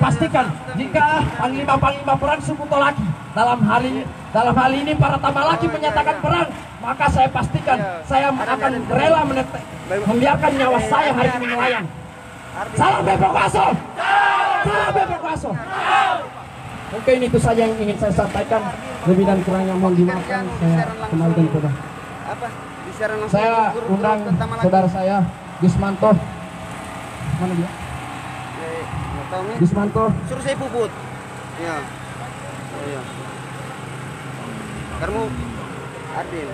pastikan jika panglima perang suku Tolaki dalam hal ini para Tamalaki menyatakan perang, maka saya pastikan saya akan rela membiarkan nyawa saya hari ini melayang. Salam Bebek Waso! Salam Bebek Waso! Mungkin itu saja yang ingin saya sampaikan. Lebih dan kurangnya mohon dimaafkan. Saya kembalikan kepada saya undang saudara saya Gismanto. Mana dia? Gismanto. Suruh saya puput. Ya. Oh ya. Kamu adil.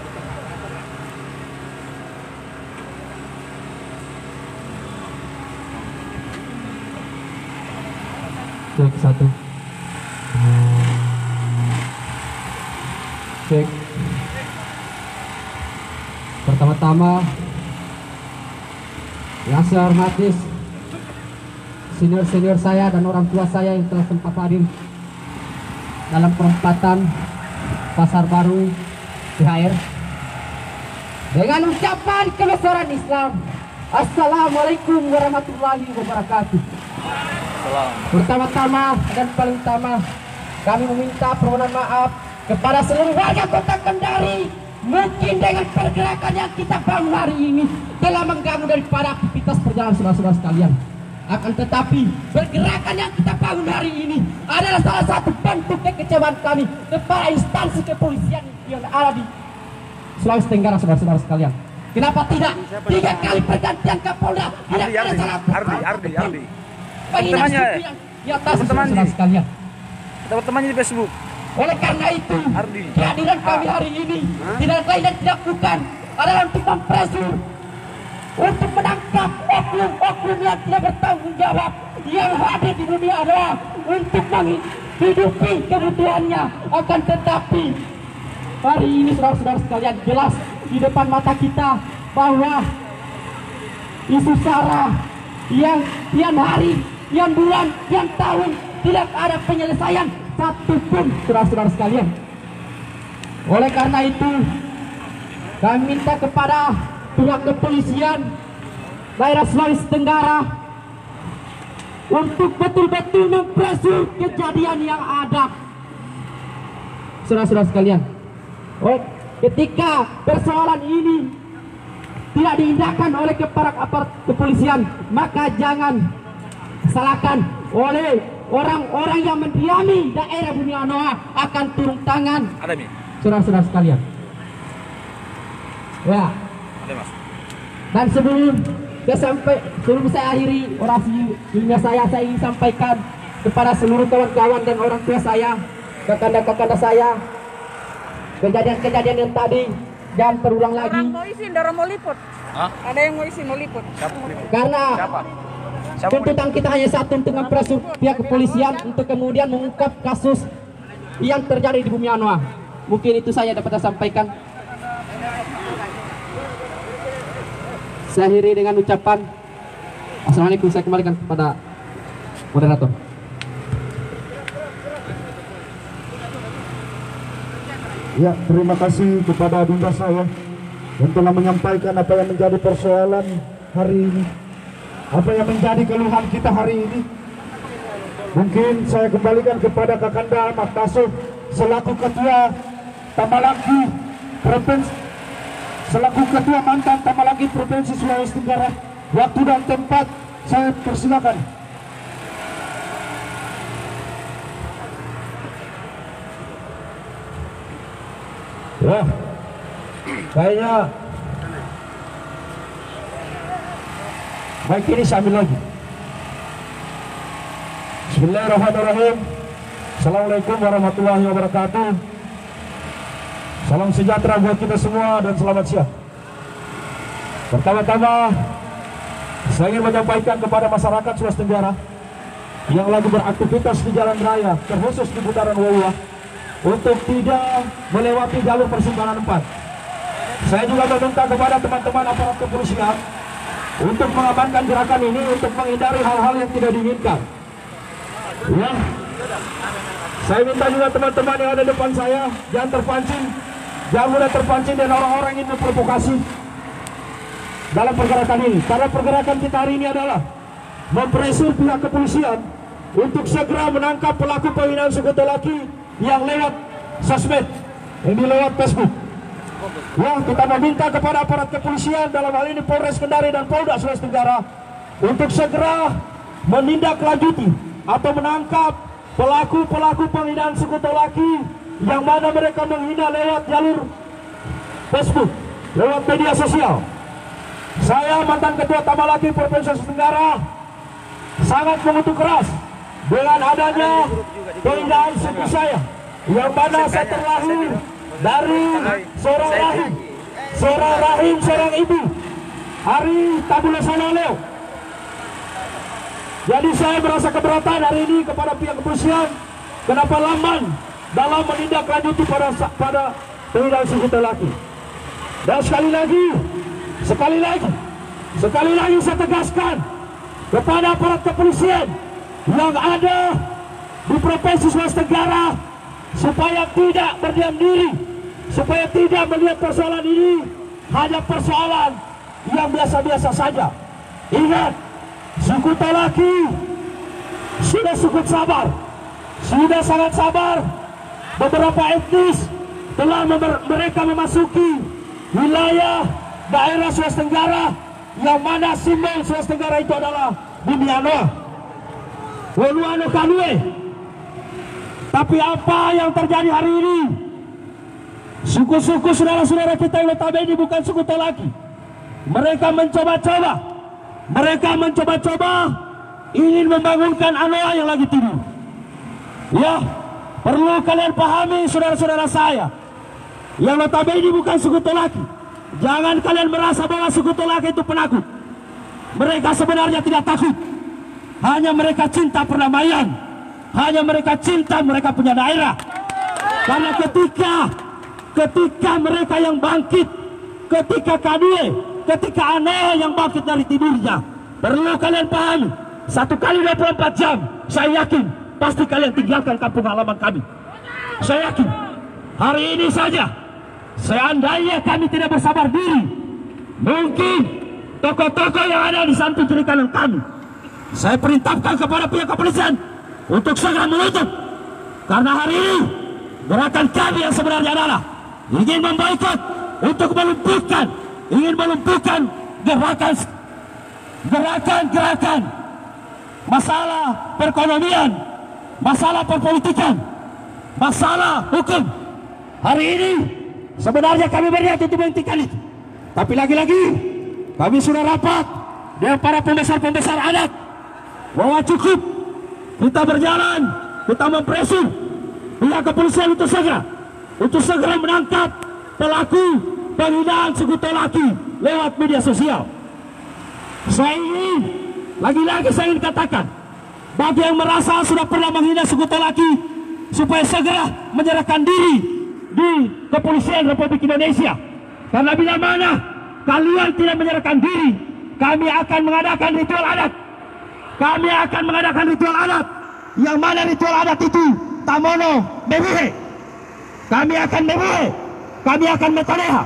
Cek satu. Cek. Pertama-tama yang saya hormati senior saya dan orang tua saya yang telah sempat hadir dalam perempatan Pasar Baru THR dengan ucapan kebesaran Islam. Assalamualaikum warahmatullahi wabarakatuh. Pertama-tama dan paling utama kami meminta permohonan maaf kepada seluruh warga Kota Kendari. Mungkin dengan pergerakan yang kita bangun hari ini telah mengganggu daripada aktivitas perjalanan saudara-saudara sekalian. Akan tetapi pergerakan yang kita bangun hari ini adalah salah satu bentuk kekecewaan kami kepada instansi kepolisian yang ada di Sulawesi Tenggara, saudara-saudara sekalian. Kenapa tidak? 3 kali pergantian Kapolda tidak ada salah Ardi. temannya di atas saudara sekalian. Teman-temannya di Facebook. Oleh karena itu, kehadiran kami hari ini tidak lain dan tidak bukan adalah untuk mempresur, untuk menangkap oknum-oknum yang tidak bertanggung jawab yang hadir di dunia adalah untuk menghidupi kebutuhannya. Akan tetapi hari ini saudara-saudara sekalian jelas di depan mata kita bahwa isu SARA yang tiap hari, yang bulan, yang tahun tidak ada penyelesaian satupun saudara-saudara sekalian. Oleh karena itu kami minta kepada pihak kepolisian daerah Sulawesi Tenggara untuk betul-betul mempresur kejadian yang ada, saudara-saudara sekalian. Ketika persoalan ini tidak diindahkan oleh aparat kepolisian, maka jangan salahkan oleh orang-orang yang mendiami daerah Bumi Anoa akan turun tangan, saudara-saudara sekalian. Ya. Dan sebelum saya akhiri orasi ilmiah saya ingin sampaikan kepada seluruh kawan-kawan dan orang tua saya, kakanda-kakanda saya, kejadian-kejadian yang tadi jangan terulang lagi. Orang mau izin, orang mau liput. Hah? Ada yang mau izin, mau liput. Karena tuntutan kita hanya satu, untuk mempresur pihak kepolisian untuk kemudian mengungkap kasus yang terjadi di Bumi Anoa. Mungkin itu saya dapat sampaikan. Saya akhiri dengan ucapan Assalamualaikum. Saya kembalikan kepada moderator. Ya, terima kasih kepada bunda saya yang telah menyampaikan apa yang menjadi persoalan hari ini, apa yang menjadi keluhan kita hari ini. Mungkin saya kembalikan kepada Kakanda Maktaso selaku ketua Tamalaki Provinsi, selaku ketua mantan Tamalaki Provinsi Sulawesi Tenggara. Waktu dan tempat saya persilakan. Ya, kayaknya baik, ini sambil lagi. Bismillahirrahmanirrahim. Assalamualaikum warahmatullahi wabarakatuh. Salam sejahtera buat kita semua dan selamat siang. Pertama-tama saya ingin menyampaikan kepada masyarakat Sulawesi Tenggara yang lagi beraktivitas di jalan raya, terkhusus di putaran Wawa, untuk tidak melewati jalur persimpangan 4. Saya juga meminta kepada teman-teman aparat kepolisian untuk mengamankan gerakan ini untuk menghindari hal-hal yang tidak diinginkan. Ya, saya minta juga teman-teman yang ada depan saya jangan terpancing, jangan mudah terpancing dan orang-orang ini memprovokasi dalam pergerakan ini. Karena pergerakan kita hari ini adalah mempresur pihak kepolisian untuk segera menangkap pelaku penghinaan suku laki yang lewat sosmed, yang lewat Facebook. Ya, kita meminta kepada aparat kepolisian dalam hal ini Polres Kendari dan Polda Sulawesi Tenggara untuk segera menindaklanjuti atau menangkap pelaku penghinaan suku laki yang mana mereka menghina lewat jalur Facebook, lewat media sosial. Saya mantan Ketua Tamalaki Provinsi Sulawesi Tenggara sangat mengutuk keras dengan adanya penghinaan suku saya, yang mana saya terlahir dari seorang rahim seorang ibu, Hari Tabula Sololeo. Jadi saya merasa keberatan hari ini kepada pihak kepolisian kenapa lamban dalam menindaklanjuti pada penghinaan suku laki. Dan sekali lagi saya tegaskan kepada aparat kepolisian yang ada di Provinsi Sulawesi Tenggara supaya tidak berdiam diri, supaya tidak melihat persoalan ini hanya persoalan yang biasa-biasa saja. Ingat, suku Tolaki sudah cukup sabar, sudah sangat sabar. Beberapa etnis telah mereka memasuki wilayah daerah Sulawesi Tenggara yang mana simbol Sulawesi Tenggara itu adalah Bumi Anoa, Woluano Kanue. Tapi apa yang terjadi hari ini? Suku-suku saudara-saudara kita yang notabene bukan suku Tolaki, mereka mencoba-coba ingin membangunkan Anoa yang lagi tidur. Ya, perlu kalian pahami saudara-saudara saya yang notabene bukan suku Tolaki. Jangan kalian merasa bahwa suku Tolaki itu penakut. Mereka sebenarnya tidak takut. Hanya mereka cinta perdamaian. Hanya mereka cinta mereka punya daerah. Karena ketika mereka yang bangkit, ketika Kanue, ketika Anoa yang bangkit dari tidurnya, perlu kalian pahami, 1 kali 24 jam, saya yakin pasti kalian tinggalkan kampung halaman kami. Saya yakin hari ini saja, seandainya kami tidak bersabar diri, mungkin tokoh-tokoh yang ada di samping kiri kanan kami, saya perintahkan kepada pihak kepolisian untuk segera menutup. Karena hari ini gerakan kami yang sebenarnya adalah ingin memboikot, untuk melumpuhkan, ingin melumpuhkan gerakan masalah perekonomian, masalah perpolitikan, masalah hukum. Hari ini sebenarnya kami berniat untuk menghentikan itu. Tapi lagi-lagi kami sudah rapat dengan para pembesar-pembesar adat bahwa cukup kita berjalan, kita mempresur pihak kepolisian untuk segera menangkap pelaku penghinaan suku Tolaki lewat media sosial. Saya ingin lagi-lagi saya ingin katakan, bagi yang merasa sudah pernah menghina suku Tolaki, supaya segera menyerahkan diri di Kepolisian Republik Indonesia. Karena bila mana kalian tidak menyerahkan diri, kami akan mengadakan ritual adat. Kami akan mengadakan ritual adat, yang mana ritual adat itu Tamono Mebuhe. Kami akan mebuhe, kami akan metoneha,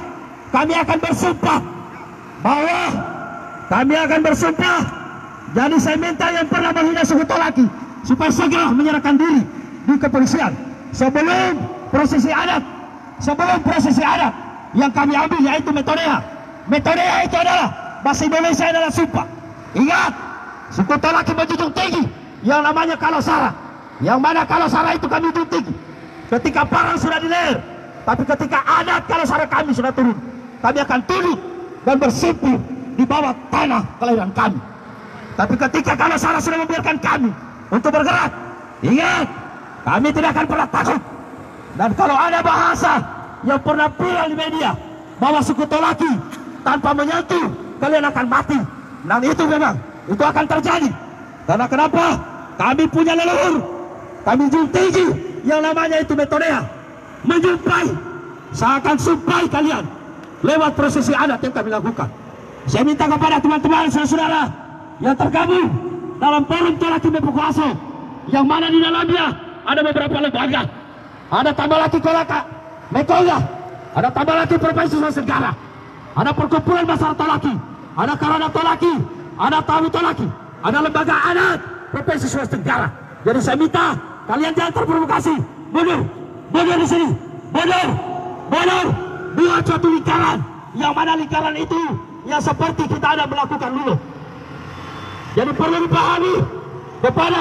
kami akan bersumpah bahwa kami akan bersumpah. Jadi saya minta yang pernah menghina suku Tolaki supaya segera menyerahkan diri di kepolisian sebelum prosesi adat yang kami ambil, yaitu metoneha. Metoneha itu adalah bahasa Indonesia adalah sumpah. Ingat, suku Tolaki menjunjung tinggi yang namanya kalosara, yang mana kalosara itu kami junjung tinggi ketika parang sudah di leher. Tapi ketika adat kalosara kami sudah turun, kami akan tunduk dan bersimpuh di bawah tanah kelahiran kami. Tapi ketika kalosara sudah membiarkan kami untuk bergerak, ingat, kami tidak akan pernah takut. Dan kalau ada bahasa yang pernah viral di media bahwa suku Tolaki tanpa menyentuh kalian akan mati, dan itu memang itu akan terjadi. Karena kenapa? Kami punya leluhur, kami junjung tinggi yang namanya itu metoneha, menjumpai. Saya akan sumpahi kalian lewat prosesi adat yang kami lakukan. Saya minta kepada teman-teman saudara yang tergabung dalam forum Tolaki Mepukuaso, yang mana di dalamnya ada beberapa lembaga, ada Tamalaki Kolaka Mekoga, ada Tamalaki Provinsi Sulawesi Tenggara, ada perkumpulan masyarakat Tolaki, ada Karana Tolaki, ada Tawi Tolaki, ada lembaga adat Provinsi Sulawesi Tenggara. Jadi saya minta kalian jangan terprovokasi. Mundur di sini. Mundur. Buat suatu lingkaran. Yang mana lingkaran itu yang seperti kita ada melakukan dulu. Jadi perlu dipahami kepada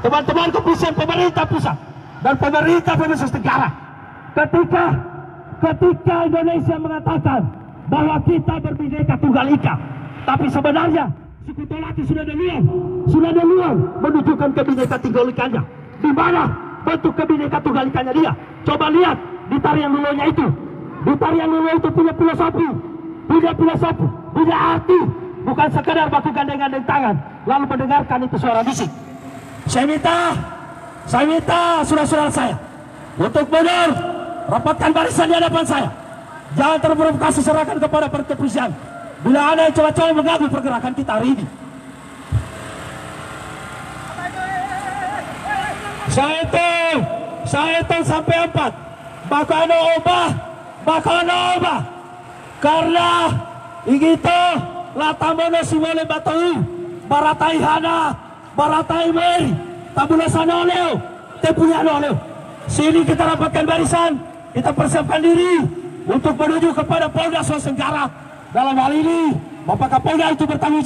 teman-teman kepolisian pemerintah pusat dan pemerintah provinsi negara. Ketika Indonesia mengatakan bahwa kita berbineka tunggal ika, tapi sebenarnya Sekutu Laki sudah duluan menunjukkan kebineka tunggal ikanya. Di mana bentuk kebineka tunggal ikanya dia? Coba lihat di tarian Lulonya itu. Di tarian Lulo itu punya filosofi, punya arti, bukan sekedar baku gandeng-gandeng tangan lalu mendengarkan itu suara bisik. Saya minta saudara-saudara saya untuk mundur, rapatkan barisan di hadapan saya. Jangan terprovokasi, serahkan kepada kepolisian bila ada yang coba-coba mengganggu pergerakan kita hari ini. Saya hitung sampai 4. Bakal obah karena igito latamono simole batau baratai hana baratai meri tabula sanoleo tepunya noleo. Sini kita rapatkan barisan, kita persiapkan diri untuk menuju kepada Polda Sulawesi Tenggara. Dalam hal ini Bapak Kapolda itu bertanggung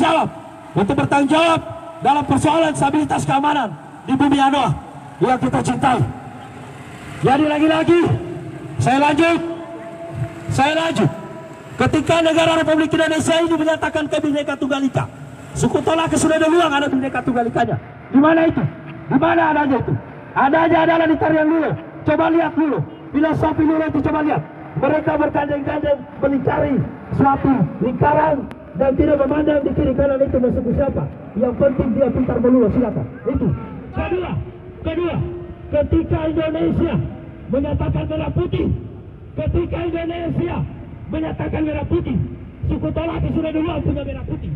jawab dalam persoalan stabilitas keamanan di bumi Anoa yang kita cintai. Jadi lagi-lagi saya lanjut. Ketika negara Republik Indonesia ini menyatakan Bhinneka Tunggal Ika, Sekutu Laki sudah duluan ada Bhinneka Tunggal Ikanya. Di mana itu? Di mana adanya itu? Adanya adalah di tarian Lulo. Coba lihat Lulo, filosofi Lulo itu coba lihat. Mereka bergandeng-gandeng mencari suatu lingkaran dan tidak memandang di kiri kanan itu masuk ke siapa. Yang penting dia pintar melulu, silakan. Itu. Kedua, ketika Indonesia menyatakan merah putih, Sekutu Laki sudah duluan punya merah putih.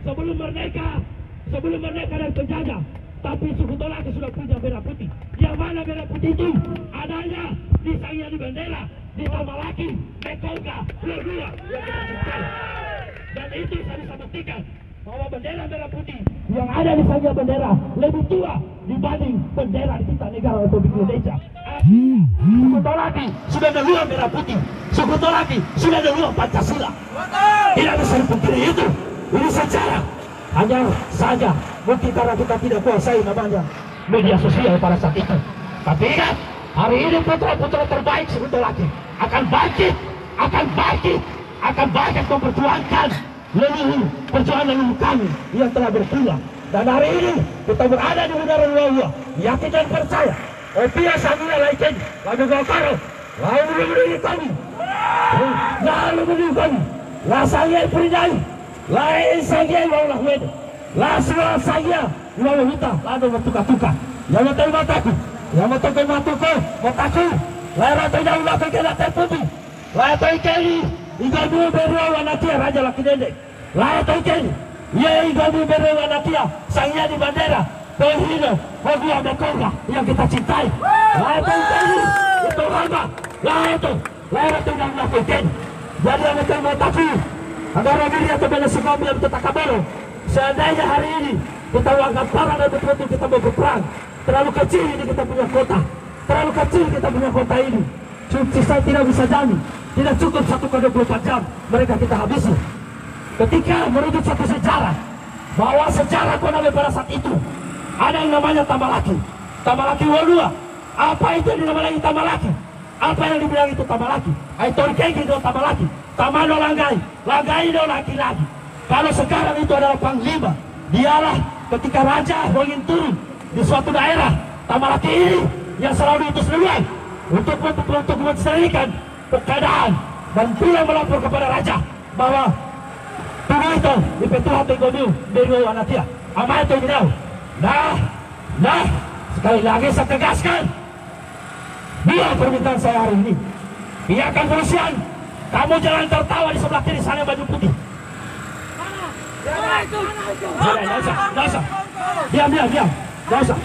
Sebelum merdeka dari penjajah, tapi Sekutu Laki sudah punya merah putih. Yang mana merah putih itu adanya di Sangya di Bendera, di Tamalaki, Mekolga, Lodua yang kita cintai. Dan itu saya bisa buktikan bahwa bendera merah putih yang ada di Sangya Bendera lebih tua dibanding bendera kita negara Republik Indonesia. Sekutu Laki sudah duluan merah putih. Sekutu Laki sudah duluan Pancasila. Tidak bisa dipungkiri itu. Ini sejarah. Hanya saja mungkin karena kita tidak kuasai namanya media sosial pada saat itu. Tapi ingat, hari ini putra-putra terbaik Sekutu Laki akan bangkit memperjuangkan perjuangan leluhur kami yang telah berjuang. Dan hari ini kita berada di bundaran Wawa, yakin dan percaya. Opia Samia laikin, lalu Golkaro, lalu menunggu kami, la Sangya Perinai, lain Sangya Walah Wedo, la Sangya Sangya Walah Huta, lalu bertukar-tukar. Yang mataku, mataku, layar tidak melakukan kelihatan putih, layar kali, igamu berlawan nanti Raja Laki Dendek, layar kali, ya igamu berlawan nanti Sangya di Bandera. Pohino, Hogua Mekolga yang kita cintai. Layar kali, itu Hamba, layar itu yang melakukan. Jadi yang akan mataku, agar diri atau bela sekolah yang kita kabaro. Seandainya hari ini kita anggap parah dan betul-betul kita mau berperang. Terlalu kecil ini kita punya kota. Terlalu kecil kita punya kota ini. Saya tidak bisa jamin. Tidak cukup 1x24 jam mereka kita habisi. Ketika merujuk satu sejarah, bahwa sejarah Konawe pada saat itu ada yang namanya Tamalaki Wodua. Apa itu yang dinamai Tamalaki? Apa yang dibilang itu Tamalaki? Aitor Kegi do Tamalaki. Tamano Langgai do laki-laki. Kalau sekarang itu adalah panglima, dialah ketika raja ingin turun di suatu daerah, Tamalaki ini yang selalu diutus duluan untuk menceritakan keadaan dan pulang melapor kepada raja bahwa tubuh itu di Petuhan Tegodu Bego Anatia. Apa itu tidak? Nah, sekali lagi saya tegaskan, biar permintaan saya hari ini, biarkan kepolisian, kamu jangan tertawa di sebelah kiri sana baju putih. Tidak usah. Diam. Tidak usah.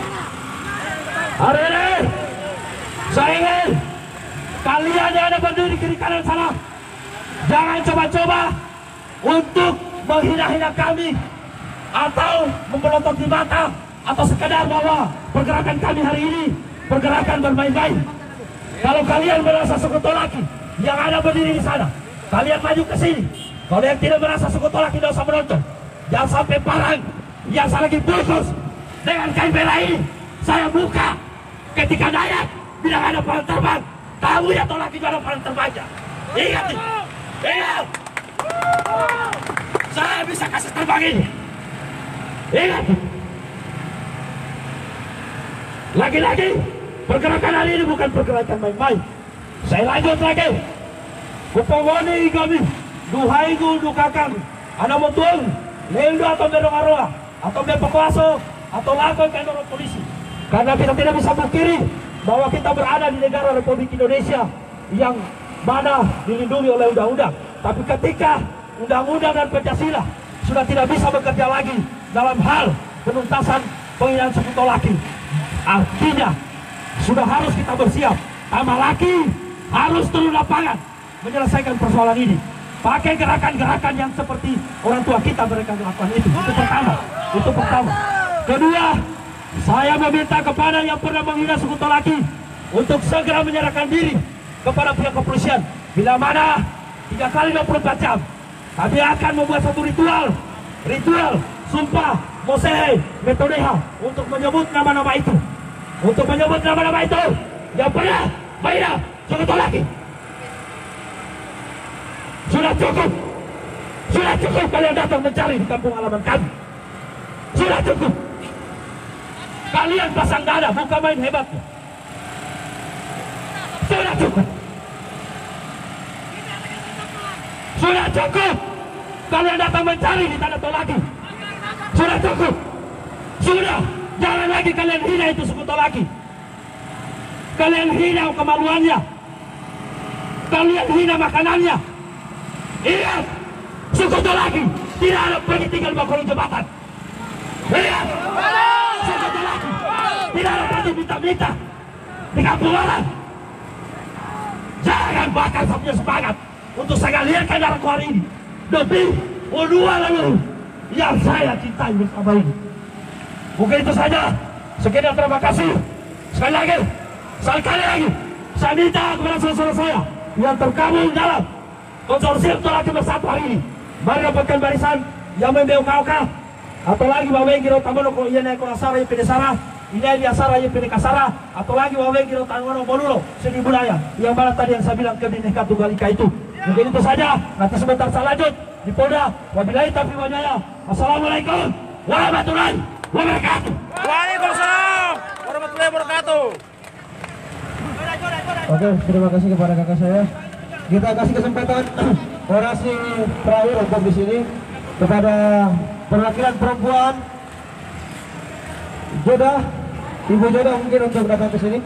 Hari ini, saya ingin kalian yang ada berdiri kiri kanan sana, jangan coba-coba untuk menghina-hina kami atau membelotok di mata atau sekedar bahwa pergerakan kami hari ini pergerakan bermain-main. Kalau kalian merasa sekutu laki yang ada berdiri di sana, kalian maju ke sini. Kalau yang tidak merasa sekutu laki tidak usah menonton. Jangan sampai parang yang saya lagi bungkus dengan kain merah ini saya buka ketika Dayak bilang ada panah terbang. Kamu ya tolak juga ada panah terbangnya. Ingat ini. Ingat. Saya bisa kasih terbang ini. Ingat. Lagi-lagi pergerakan hari ini bukan pergerakan main-main. Saya lanjut lagi. Kupawani kami, duhai guru kakang, anak motuang, lendo atau berdoa atau berpekuasa atau lakukan kantor polisi. Karena kita tidak bisa pungkiri bahwa kita berada di negara Republik Indonesia yang mana dilindungi oleh undang-undang. Tapi ketika undang-undang dan Pancasila sudah tidak bisa bekerja lagi dalam hal penuntasan penghinaan sekutu laki, artinya sudah harus kita bersiap. Tambah laki harus turun lapangan menyelesaikan persoalan ini. Pakai gerakan-gerakan yang seperti orang tua kita mereka lakukan itu. Itu pertama. Itu pertama. Kedua, saya meminta kepada yang pernah menghina sekutu laki untuk segera menyerahkan diri kepada pihak kepolisian. Bila mana 3 kali 24 jam kami akan membuat satu ritual sumpah Mosehe Metodeha untuk menyebut nama-nama itu. Untuk menyebut nama-nama itu yang pernah menghina sekutu laki. Sudah cukup kalian datang mencari di kampung halaman kami. Sudah cukup. Kalian pasang dada, bukan main hebatnya. Sudah cukup. Sudah cukup. Kalian datang mencari di tanah Tolaki. Sudah cukup. Sudah. Jangan lagi kalian hina itu sekutu laki. Kalian hina kemaluannya. Kalian hina makanannya. Ingat, sekutu laki tidak ada pergi tinggal di kolong jembatan. Ingat, sekutu laki tidak ada pergi minta-minta di kampung orang. Jangan bakar punya semangat untuk saya lihatkan darahku hari ini demi dua lalu yang saya cintai bersama ini. Mungkin itu saja. Sekian, terima kasih. Sekali lagi saya minta kepada saudara saya yang tergabung dalam konsorsium Tolaki Bersatu hari ini, mari dapatkan barisan yang membeuk kau atau lagi wawengi ro tamono ko iya naik asara iya pedesara ini di asara iya pedekasara atau lagi wawengi ro tamono bolulo seni budaya yang mana tadi yang saya bilang ke Bhinneka Tunggal Ika itu. Mungkin itu saja. Nanti sebentar saya lanjut di Polda. Wabillahi taufiq wal hidayah. Assalamualaikum warahmatullahi wabarakatuh. Waalaikumsalam warahmatullahi wabarakatuh. Oke, terima kasih kepada kakak saya. Kita kasih kesempatan orasi terakhir untuk di sini kepada perwakilan perempuan Joda, Ibu Joda mungkin untuk datang ke sini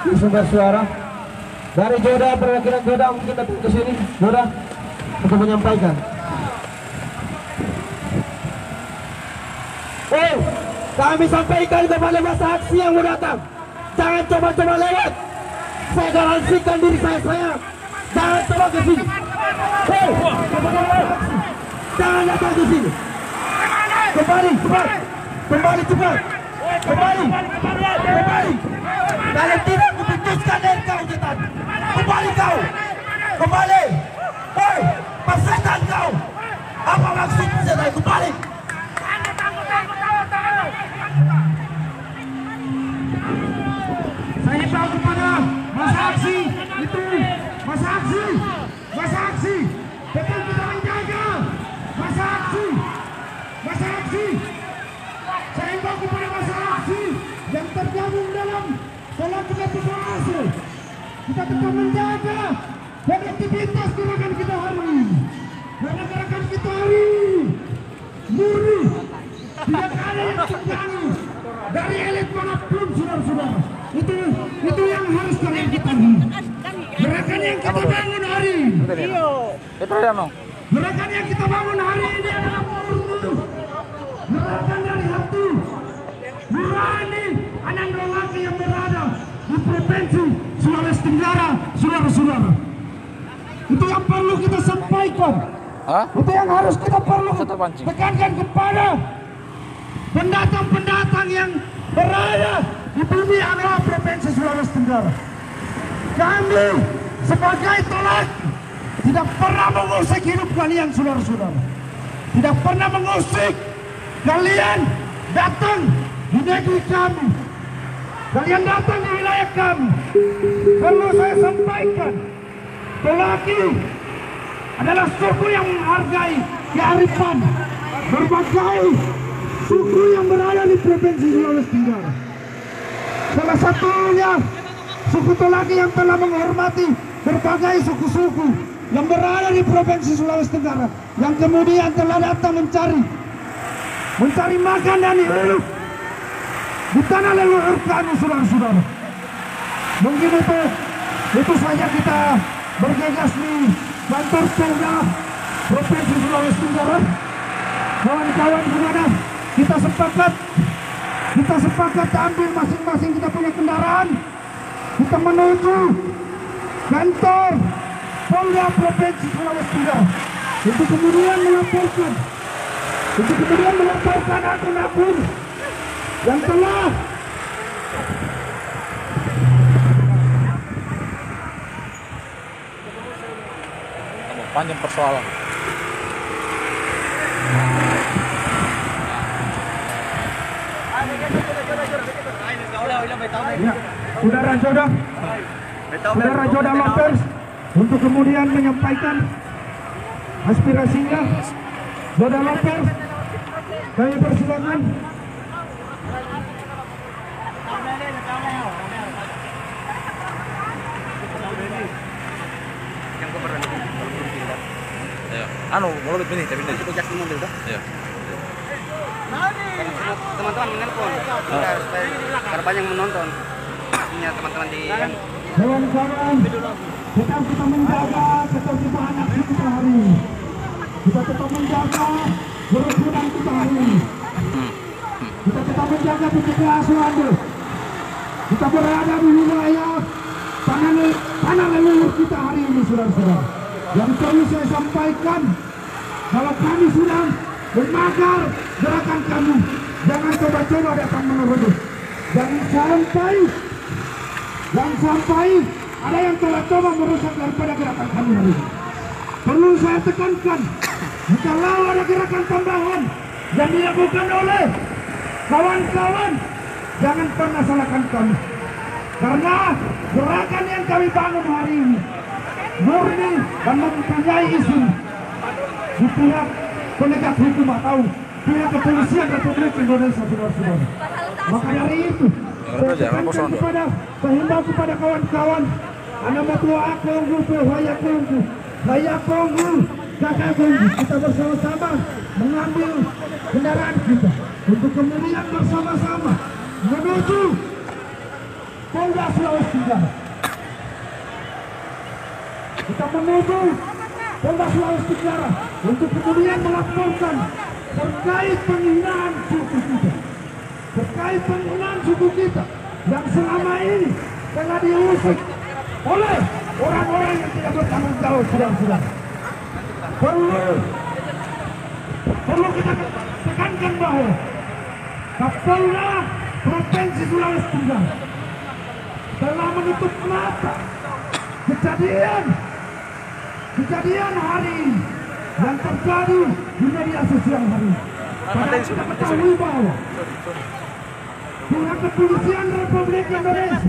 di sumber suara dari Joda, perwakilan Joda mungkin datang ke sini Joda untuk menyampaikan. Kami sampaikan kepada masa aksi yang mau datang, jangan coba-coba lewat. Saya garansikan diri saya. Jangan coba ke sini. Jangan datang ke sini. Kembali cepat. Kembali. Kalau tidak kuputuskan dari kau cetan. Kembali kau. Kembali. Hei, persetan kau. Apa maksudmu setan? Kembali. Saya tahu kepada masa aksi itu. Masa aksi, betul kita menjaga masa aksi. Saya ingin kepada masa aksi yang tergabung dalam Tolaki Bersatu. Kita tetap menjaga konektivitas gerakan kita hari ini. Karena gerakan kita hari ini murni, tidak ada yang terganggu dari elit manapun, saudara-saudara. Itu yang harus kalian ketahui. Gerakan yang kita bangun hari ini, gerakan yang kita bangun hari ini adalah murni gerakan dari hati nurani anak lelaki yang berada di provinsi Sulawesi Tenggara, saudara-saudara. Itu yang perlu kita sampaikan. Itu yang harus kita perlu tekankan kepada pendatang-pendatang yang berada di bumi adalah Provinsi Sulawesi Tenggara. Kami sebagai tolak tidak pernah mengusik hidup kalian, saudara-saudara. Tidak pernah mengusik kalian datang di negeri kami. Kalian datang di wilayah kami. Perlu saya sampaikan, Tolaki adalah suku yang menghargai kearifan berbagai suku yang berada di Provinsi Sulawesi Tenggara. Salah satunya suku Tolaki yang telah menghormati berbagai suku-suku yang berada di Provinsi Sulawesi Tenggara, yang kemudian telah datang mencari makan dan hidup di tanah leluhur kami, saudara-saudara. Mungkin itu saja kita bergegas di kantor Polda Provinsi Sulawesi Tenggara. Kawan-kawan gimana? Kita sepakat ambil masing-masing kita punya kendaraan. Kita menuju kantor Polda Provinsi Sulawesi Tenggara untuk kemudian melaporkan akun-akun yang telah panjang persoalan. Ya, saudara Joda Lopers untuk kemudian menyampaikan aspirasinya. Joda Lopers, kami persilakan. Kalau lebih tapi Itu jas di mobil dah. ya. Teman-teman menelpon. Karena banyak menonton. Punya teman-teman di Kawan-kawan, kita menjaga ketertiban aksi kita hari ini. Kita tetap menjaga kerukunan kita hari ini. Kita tetap menjaga pencegahan. Kita berada di wilayah tanah leluhur kita hari ini, saudara-saudara. Yang perlu saya sampaikan, kalau kami sudah memagar gerakan kami, jangan coba-coba datang menerobos. Jangan sampai ada yang coba merusak daripada gerakan kami hari ini. Perlu saya tekankan, kalau ada gerakan tambahan yang dilakukan oleh kawan-kawan, jangan pernah salahkan kami. Karena gerakan yang kami bangun hari ini murni dan mempunyai isu di pihak penegak hukum atau pihak kepolisian Republik Indonesia, saudara-saudara. Maka dari itu saya himbau kepada kawan-kawan, anak matua akonggu, saya konggu, kakak konggu, kita bersama-sama mengambil kendaraan kita untuk kemudian bersama-sama menuju Polda Sulawesi Tenggara. Kita menuju Polda Sulawesi Tenggara untuk kemudian melaporkan terkait penghinaan suku kita, terkait penghinaan suku kita yang selama ini telah diusik oleh orang-orang yang tidak bertanggung jawab, saudara-saudara. Perlu kita tekankan bahwa Kapolda Provinsi Sulawesi Tenggara telah menutup mata kejadian hari ini yang terjadi di media sosial hari ini. Padahal kita ketahui bahwa pihak kepolisian Republik Indonesia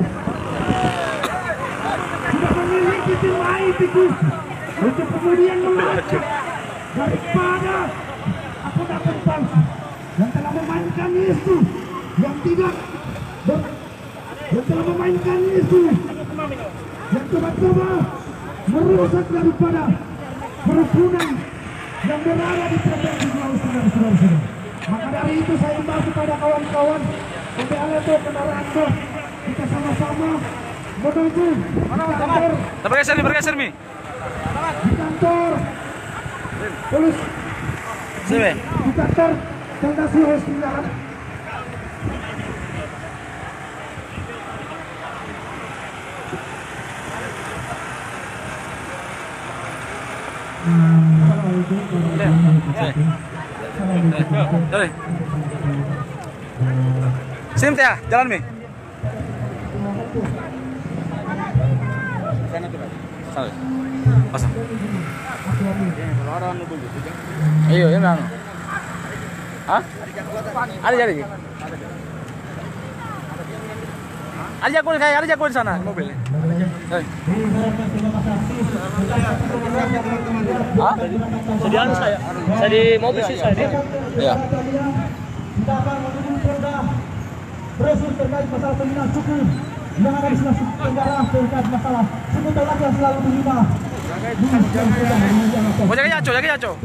sudah memiliki tim IT untuk kemudian melacak daripada akun-akun palsu yang telah memainkan isu yang coba-coba merusak daripada kerukunan yang berada di Provinsi Sulawesi Tenggara. Maka dari itu saya himbau kepada kawan-kawan, ambil itu kendaraan bus, kita sama-sama menuju kantor. Bergeser Mi. Di kantor polisi. Di kantor Polda Sulawesi Tenggara. Assalamualaikum warahmatullahi wabarakatuh. Sim ya, jalan Mi. Sana. Pasang. Iyo, ini anu. Hah? Ada jadi. Ada jago di sana mobil. Hah? Saya di saya. Saya di mobil sih saya. Iya. Kita akan menunggu Polda proses terkait masalah penghinaan suku yang ada di Sulawesi Tenggara terkait masalah suku Tolak yang selalu menghina. Kau jaga Yaco. Kau jaga Yaco.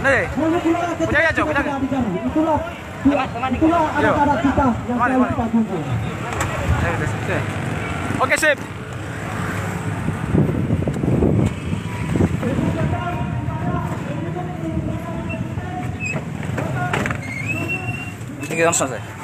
Nih. Kau jaga Yaco. Itulah anak-anak kita yang selalu kita tunggu. Oke, sip. Ini kita langsung selesai.